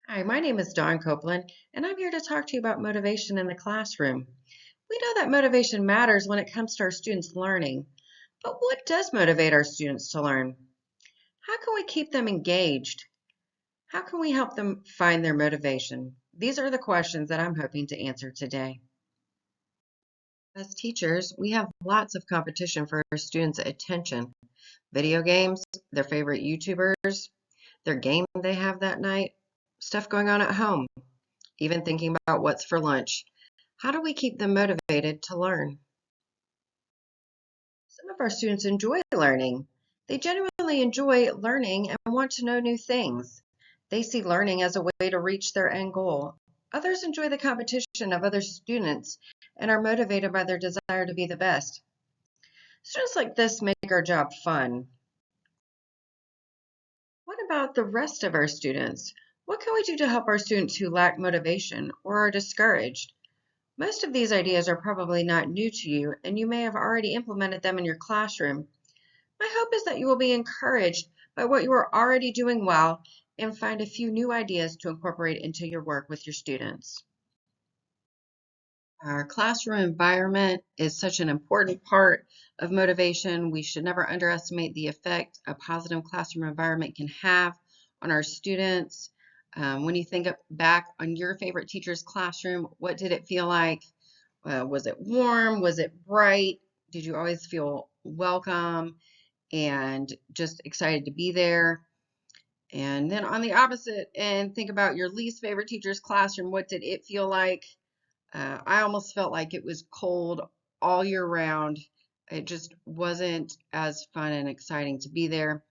Hi, my name is Dawn Copeland, and I'm here to talk to you about motivation in the classroom. We know that motivation matters when it comes to our students learning, but what does motivate our students to learn? How can we keep them engaged? How can we help them find their motivation? These are the questions that I'm hoping to answer today. As teachers, we have lots of competition for our students' attention. Video games, their favorite YouTubers, their game they have that night, stuff going on at home, even thinking about what's for lunch. How do we keep them motivated to learn? Some of our students enjoy learning. They genuinely enjoy learning and want to know new things. They see learning as a way to reach their end goal. Others enjoy the competition of other students and are motivated by their desire to be the best. Students like this make our job fun. What about the rest of our students? What can we do to help our students who lack motivation or are discouraged? Most of these ideas are probably not new to you, and you may have already implemented them in your classroom. My hope is that you will be encouraged by what you are already doing well and find a few new ideas to incorporate into your work with your students. Our classroom environment is such an important part of motivation. We should never underestimate the effect a positive classroom environment can have on our students. When you think back on your favorite teacher's classroom, what did it feel like? Was it warm? Was it bright? Did you always feel welcome and just excited to be there? And then on the opposite end, think about your least favorite teacher's classroom. What did it feel like? I almost felt like it was cold all year round. It just wasn't as fun and exciting to be there.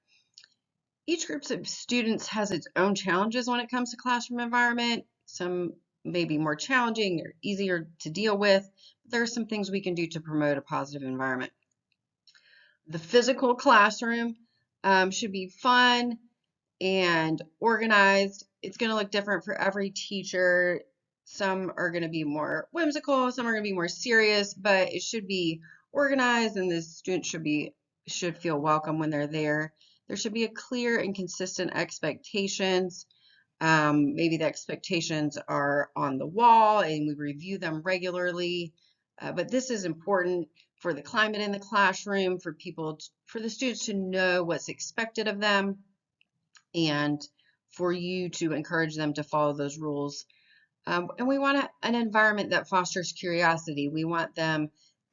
Each group of students has its own challenges when it comes to classroom environment. Some may be more challenging or easier to deal with. But there are some things we can do to promote a positive environment. The physical classroom should be fun and organized. It's going to look different for every teacher. Some are going to be more whimsical, some are going to be more serious, but it should be organized and the students should feel welcome when they're there. There should be a clear and consistent expectations. Maybe the expectations are on the wall and we review them regularly. But this is important for the climate in the classroom, for the students to know what's expected of them, and for you to encourage them to follow those rules. And we want an environment that fosters curiosity. We want them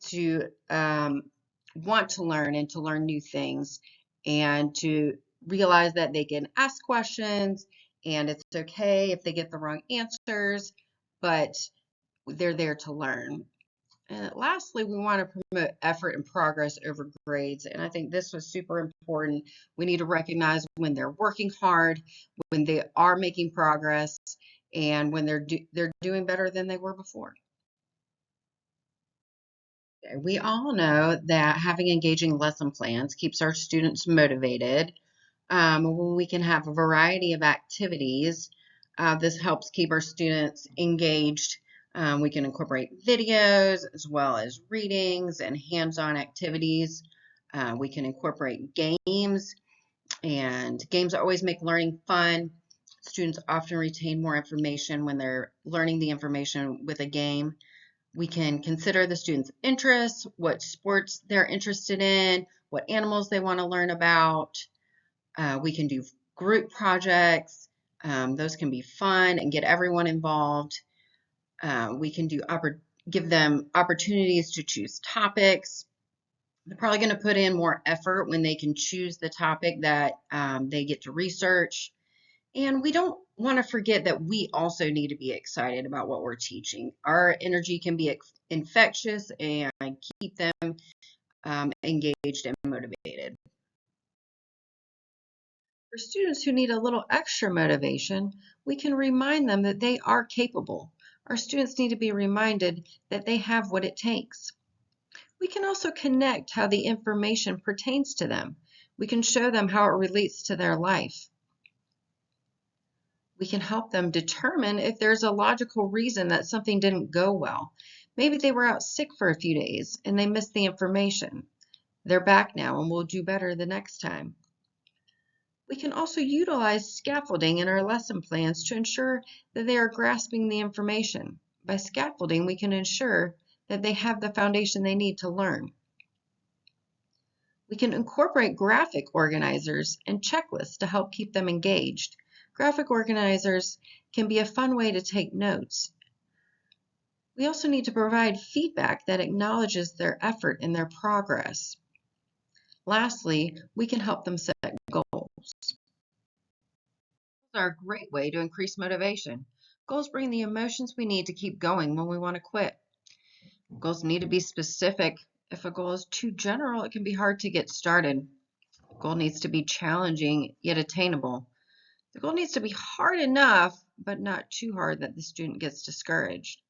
to want to learn and to learn new things and to realize that they can ask questions and it's okay if they get the wrong answers, but they're there to learn. And lastly, we want to promote effort and progress over grades. And I think this was super important. We need to recognize when they're working hard, when they are making progress, and when they're doing better than they were before. We all know that having engaging lesson plans keeps our students motivated. When we can have a variety of activities, this helps keep our students engaged. We can incorporate videos as well as readings and hands-on activities. We can incorporate games, and games always make learning fun. Students often retain more information when they're learning the information with a game. We can consider the students' interests, what sports they're interested in, what animals they want to learn about. We can do group projects. Those can be fun and get everyone involved. We can give them opportunities to choose topics. They're probably going to put in more effort when they can choose the topic that they get to research. And we don't want to forget that we also need to be excited about what we're teaching. Our energy can be infectious and keep them engaged and motivated. For students who need a little extra motivation, we can remind them that they are capable. Our students need to be reminded that they have what it takes. We can also connect how the information pertains to them. We can show them how it relates to their life. We can help them determine if there's a logical reason that something didn't go well. Maybe they were out sick for a few days and they missed the information. They're back now and will do better the next time. We can also utilize scaffolding in our lesson plans to ensure that they are grasping the information. By scaffolding, we can ensure that they have the foundation they need to learn. We can incorporate graphic organizers and checklists to help keep them engaged. Graphic organizers can be a fun way to take notes. We also need to provide feedback that acknowledges their effort and their progress. Lastly, we can help them set goals. Goals are a great way to increase motivation. Goals bring the emotions we need to keep going when we want to quit. Goals need to be specific. If a goal is too general, it can be hard to get started. The goal needs to be challenging yet attainable. The goal needs to be hard enough, but not too hard that the student gets discouraged.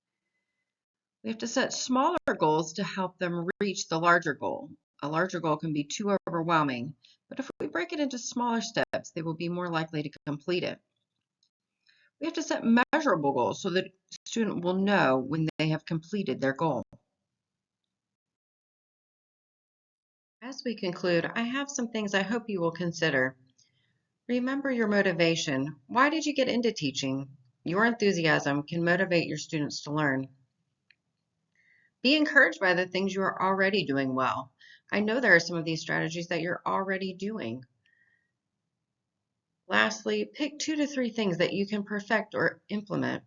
We have to set smaller goals to help them reach the larger goal. A larger goal can be too overwhelming, but if we break it into smaller steps, they will be more likely to complete it. We have to set measurable goals so that the student will know when they have completed their goal. As we conclude, I have some things I hope you will consider. Remember your motivation. Why did you get into teaching? Your enthusiasm can motivate your students to learn. Be encouraged by the things you are already doing well. I know there are some of these strategies that you're already doing. Lastly, pick 2 to 3 things that you can perfect or implement.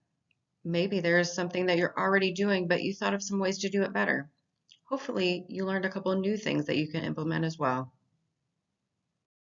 Maybe there is something that you're already doing, but you thought of some ways to do it better. Hopefully, you learned a couple of new things that you can implement as well.